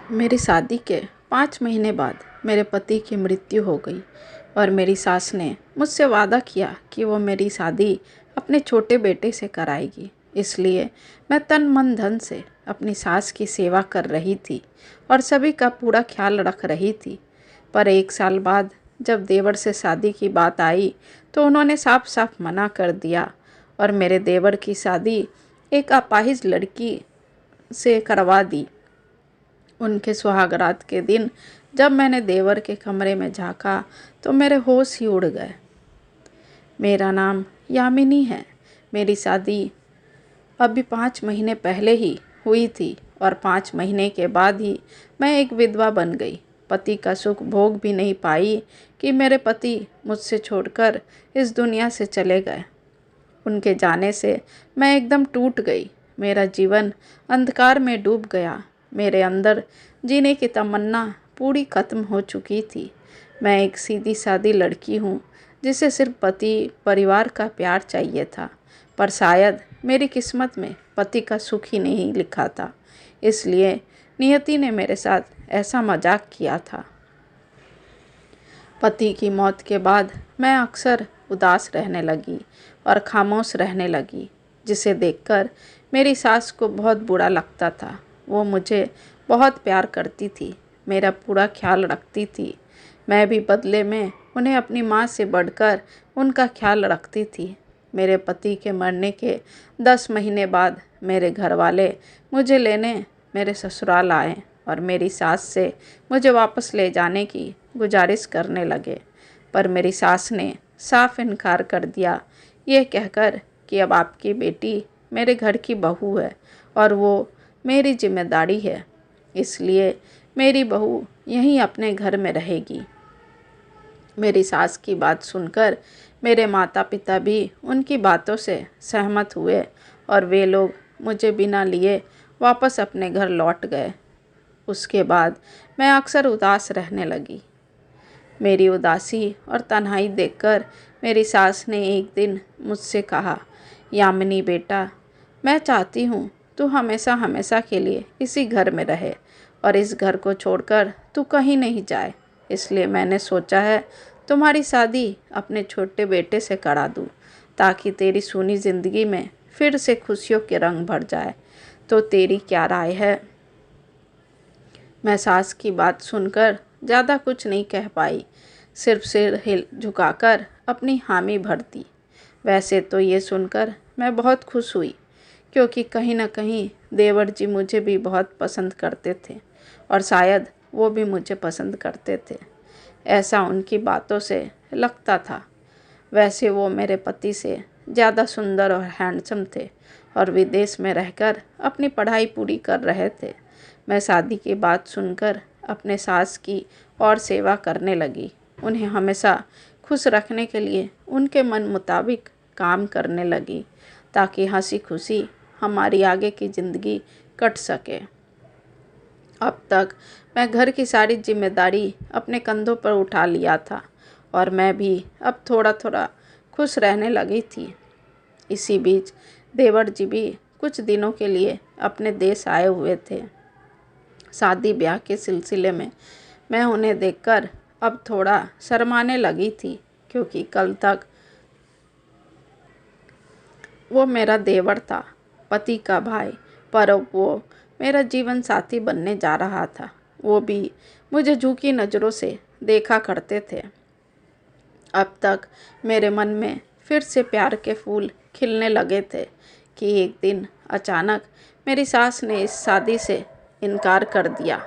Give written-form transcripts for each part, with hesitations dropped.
मेरी शादी के 5 महीने बाद मेरे पति की मृत्यु हो गई और मेरी सास ने मुझसे वादा किया कि वो मेरी शादी अपने छोटे बेटे से कराएगी। इसलिए मैं तन मन धन से अपनी सास की सेवा कर रही थी और सभी का पूरा ख्याल रख रही थी। पर 1 साल बाद जब देवर से शादी की बात आई तो उन्होंने साफ साफ मना कर दिया और मेरे देवर की शादी एक अपाहिज लड़की से करवा दी। उनके सुहागरात के दिन जब मैंने देवर के कमरे में झांका तो मेरे होश ही उड़ गए। मेरा नाम यामिनी है। मेरी शादी अभी 5 महीने पहले ही हुई थी और 5 महीने के बाद ही मैं एक विधवा बन गई। पति का सुख भोग भी नहीं पाई कि मेरे पति मुझसे छोड़कर इस दुनिया से चले गए। उनके जाने से मैं एकदम टूट गई। मेरा जीवन अंधकार में डूब गया। मेरे अंदर जीने की तमन्ना पूरी खत्म हो चुकी थी। मैं एक सीधी सादी लड़की हूँ जिसे सिर्फ पति परिवार का प्यार चाहिए था, पर शायद मेरी किस्मत में पति का सुख ही नहीं लिखा था। इसलिए नियति ने मेरे साथ ऐसा मजाक किया था। पति की मौत के बाद मैं अक्सर उदास रहने लगी और खामोश रहने लगी, जिसे देखकर मेरी सास को बहुत बुरा लगता था। वो मुझे बहुत प्यार करती थी, मेरा पूरा ख्याल रखती थी। मैं भी बदले में उन्हें अपनी माँ से बढ़कर उनका ख्याल रखती थी। मेरे पति के मरने के 10 महीने बाद मेरे घर वाले मुझे लेने मेरे ससुराल आए और मेरी सास से मुझे वापस ले जाने की गुजारिश करने लगे, पर मेरी सास ने साफ इनकार कर दिया, ये कहकर कि अब आपकी बेटी मेरे घर की बहू है और वो मेरी जिम्मेदारी है, इसलिए मेरी बहू यहीं अपने घर में रहेगी। मेरी सास की बात सुनकर मेरे माता पिता भी उनकी बातों से सहमत हुए और वे लोग मुझे बिना लिए वापस अपने घर लौट गए। उसके बाद मैं अक्सर उदास रहने लगी। मेरी उदासी और तन्हाई देखकर मेरी सास ने एक दिन मुझसे कहा, यामिनी बेटा, मैं चाहती हूँ तू हमेशा हमेशा के लिए इसी घर में रहे और इस घर को छोड़कर तू कहीं नहीं जाए। इसलिए मैंने सोचा है तुम्हारी शादी अपने छोटे बेटे से करा दूँ, ताकि तेरी सूनी ज़िंदगी में फिर से खुशियों के रंग भर जाए। तो तेरी क्या राय है? मैं सास की बात सुनकर ज़्यादा कुछ नहीं कह पाई, सिर्फ सिर हिल झुकाकर अपनी हामी भर दी। वैसे तो ये सुनकर मैं बहुत खुश हुई, क्योंकि कहीं न कहीं देवर जी मुझे भी बहुत पसंद करते थे और शायद वो भी मुझे पसंद करते थे, ऐसा उनकी बातों से लगता था। वैसे वो मेरे पति से ज़्यादा सुंदर और हैंडसम थे और विदेश में रहकर अपनी पढ़ाई पूरी कर रहे थे। मैं शादी की बात सुनकर अपने सास की और सेवा करने लगी। उन्हें हमेशा खुश रखने के लिए उनके मन मुताबिक काम करने लगी, ताकि हंसी खुशी हमारी आगे की ज़िंदगी कट सके। अब तक मैं घर की सारी जिम्मेदारी अपने कंधों पर उठा लिया था और मैं भी अब थोड़ा थोड़ा खुश रहने लगी थी। इसी बीच देवर जी भी कुछ दिनों के लिए अपने देश आए हुए थे। शादी ब्याह के सिलसिले में मैं उन्हें देखकर अब थोड़ा शर्माने लगी थी, क्योंकि कल तक वो मेरा देवर था, पति का भाई, पर अब वो मेरा जीवन साथी बनने जा रहा था। वो भी मुझे झूठी नज़रों से देखा करते थे। अब तक मेरे मन में फिर से प्यार के फूल खिलने लगे थे कि एक दिन अचानक मेरी सास ने इस शादी से इनकार कर दिया।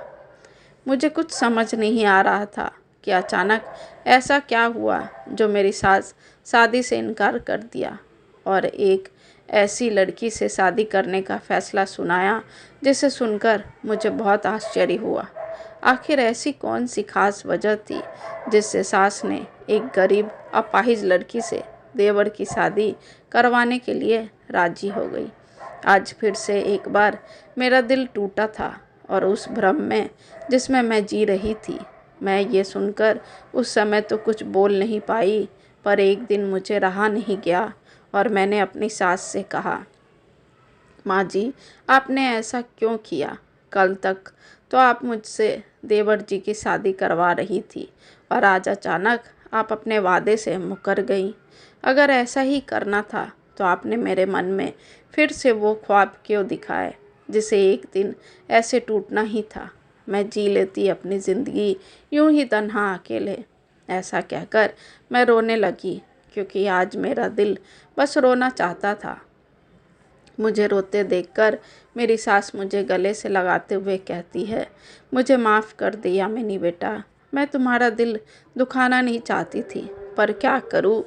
मुझे कुछ समझ नहीं आ रहा था कि अचानक ऐसा क्या हुआ जो मेरी सास शादी से इनकार कर दिया और एक ऐसी लड़की से शादी करने का फैसला सुनाया, जिसे सुनकर मुझे बहुत आश्चर्य हुआ। आखिर ऐसी कौन सी खास वजह थी जिससे सास ने एक गरीब अपाहिज लड़की से देवर की शादी करवाने के लिए राजी हो गई। आज फिर से एक बार मेरा दिल टूटा था और उस भ्रम में जिसमें मैं जी रही थी, मैं ये सुनकर उस समय तो कुछ बोल नहीं पाई, पर एक दिन मुझे रहा नहीं गया और मैंने अपनी सास से कहा, माँ जी, आपने ऐसा क्यों किया? कल तक तो आप मुझसे देवर जी की शादी करवा रही थी और आज अचानक आप अपने वादे से मुकर गई। अगर ऐसा ही करना था तो आपने मेरे मन में फिर से वो ख्वाब क्यों दिखाए जिसे एक दिन ऐसे टूटना ही था। मैं जी लेती अपनी ज़िंदगी यूं ही तन्हा अकेले। ऐसा कहकर मैं रोने लगी क्योंकि आज मेरा दिल बस रोना चाहता था। मुझे रोते देखकर मेरी सास मुझे गले से लगाते हुए कहती है, मुझे माफ़ कर दे यामिनी बेटा, मैं तुम्हारा दिल दुखाना नहीं चाहती थी, पर क्या करूँ,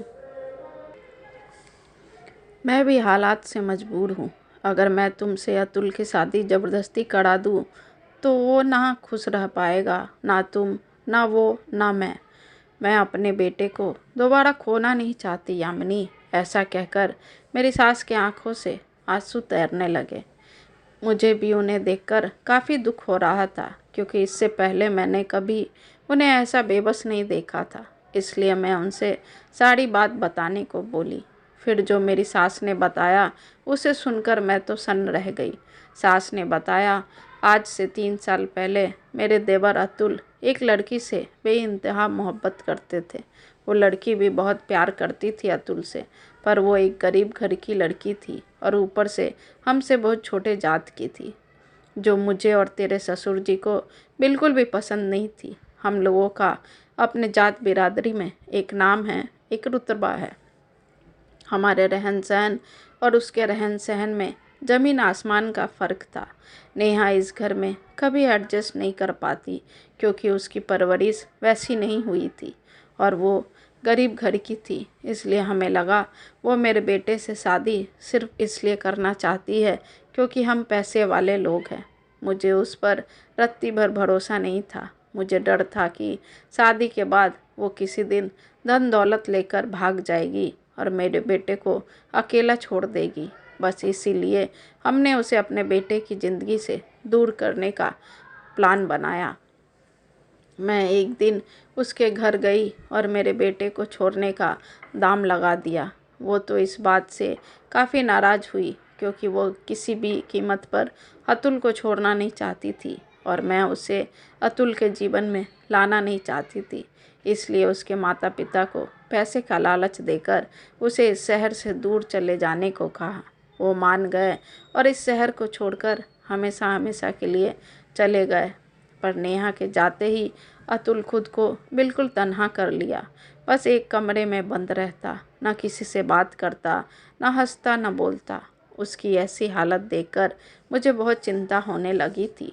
मैं भी हालात से मजबूर हूँ। अगर मैं तुमसे अतुल की शादी ज़बरदस्ती करा दूँ तो वो ना खुश रह पाएगा, ना तुम, ना वो, ना मैं अपने बेटे को दोबारा खोना नहीं चाहती यामिनी। ऐसा कहकर मेरी सास की आंखों से आंसू तैरने लगे। मुझे भी उन्हें देखकर काफ़ी दुख हो रहा था क्योंकि इससे पहले मैंने कभी उन्हें ऐसा बेबस नहीं देखा था। इसलिए मैं उनसे सारी बात बताने को बोली। फिर जो मेरी सास ने बताया उसे सुनकर मैं तो सन्न रह गई। सास ने बताया, आज से 3 साल पहले मेरे देवर अतुल एक लड़की से बेइंतहा मोहब्बत करते थे। वो लड़की भी बहुत प्यार करती थी अतुल से, पर वो एक गरीब घर की लड़की थी और ऊपर से हमसे बहुत छोटे जात की थी, जो मुझे और तेरे ससुर जी को बिल्कुल भी पसंद नहीं थी। हम लोगों का अपने जात बिरादरी में एक नाम है, एक रुतबा है। हमारे रहन सहन और उसके रहन सहन में ज़मीन आसमान का फ़र्क था। नेहा इस घर में कभी एडजस्ट नहीं कर पाती क्योंकि उसकी परवरिश वैसी नहीं हुई थी और वो गरीब घर की थी। इसलिए हमें लगा वो मेरे बेटे से शादी सिर्फ इसलिए करना चाहती है क्योंकि हम पैसे वाले लोग हैं। मुझे उस पर रत्ती भर भरोसा नहीं था। मुझे डर था कि शादी के बाद वो किसी दिन धन दौलत लेकर भाग जाएगी और मेरे बेटे को अकेला छोड़ देगी। बस इसीलिए हमने उसे अपने बेटे की ज़िंदगी से दूर करने का प्लान बनाया। मैं एक दिन उसके घर गई और मेरे बेटे को छोड़ने का दाम लगा दिया। वो तो इस बात से काफ़ी नाराज़ हुई क्योंकि वो किसी भी कीमत पर अतुल को छोड़ना नहीं चाहती थी और मैं उसे अतुल के जीवन में लाना नहीं चाहती थी। इसलिए उसके माता पिता को पैसे का लालच देकर उसे इस शहर से दूर चले जाने को कहा। वो मान गए और इस शहर को छोड़कर हमेशा हमेशा के लिए चले गए। पर नेहा के जाते ही अतुल खुद को बिल्कुल तन्हा कर लिया। बस एक कमरे में बंद रहता, न किसी से बात करता, न हंसता, न बोलता। उसकी ऐसी हालत देखकर मुझे बहुत चिंता होने लगी थी।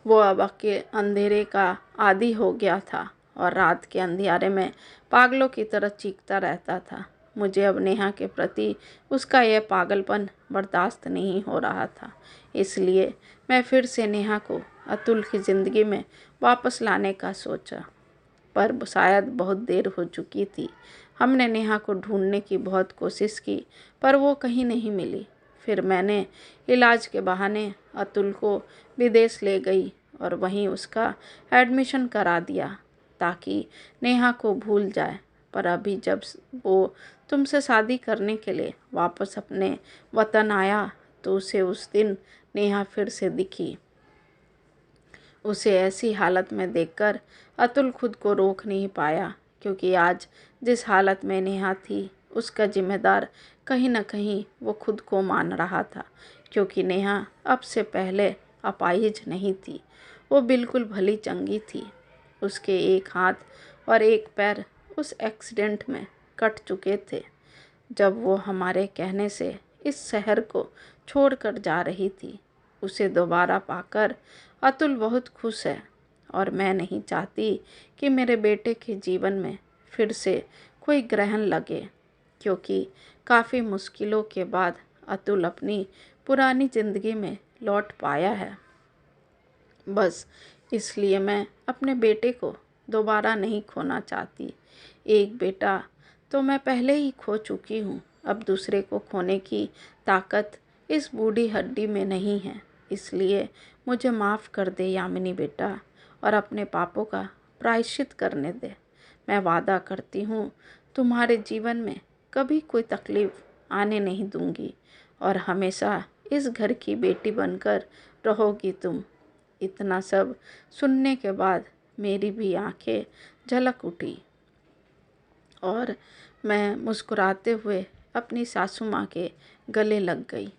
वो अब के अंधेरे का आदी हो गया था और रात के अंधियारे में पागलों की तरह चीखता रहता था। मुझे अब नेहा के प्रति उसका यह पागलपन बर्दाश्त नहीं हो रहा था। इसलिए मैं फिर से नेहा को अतुल की ज़िंदगी में वापस लाने का सोचा, पर शायद बहुत देर हो चुकी थी। हमने नेहा को ढूंढने की बहुत कोशिश की पर वो कहीं नहीं मिली। फिर मैंने इलाज के बहाने अतुल को विदेश ले गई और वहीं उसका एडमिशन करा दिया ताकि नेहा को भूल जाए। पर अभी जब वो तुमसे शादी करने के लिए वापस अपने वतन आया तो उसे उस दिन नेहा फिर से दिखी। उसे ऐसी हालत में देखकर अतुल खुद को रोक नहीं पाया क्योंकि आज जिस हालत में नेहा थी उसका जिम्मेदार कहीं न कहीं वो खुद को मान रहा था क्योंकि नेहा अब से पहले अपाहिज नहीं थी। वो बिल्कुल भली चंगी थी। उसके एक हाथ और एक पैर उस एक्सीडेंट में कट चुके थे जब वो हमारे कहने से इस शहर को छोड़कर जा रही थी। उसे दोबारा पाकर अतुल बहुत खुश है और मैं नहीं चाहती कि मेरे बेटे के जीवन में फिर से कोई ग्रहण लगे क्योंकि काफ़ी मुश्किलों के बाद अतुल अपनी पुरानी ज़िंदगी में लौट पाया है। बस इसलिए मैं अपने बेटे को दोबारा नहीं खोना चाहती। एक बेटा तो मैं पहले ही खो चुकी हूँ, अब दूसरे को खोने की ताकत इस बूढ़ी हड्डी में नहीं है। इसलिए मुझे माफ़ कर दे यामिनी बेटा और अपने पापों का प्रायश्चित करने दे। मैं वादा करती हूँ तुम्हारे जीवन में कभी कोई तकलीफ़ आने नहीं दूंगी और हमेशा इस घर की बेटी बनकर रहोगी तुम। इतना सब सुनने के बाद मेरी भी आंखें झलक उठी और मैं मुस्कुराते हुए अपनी सासू माँ के गले लग गई।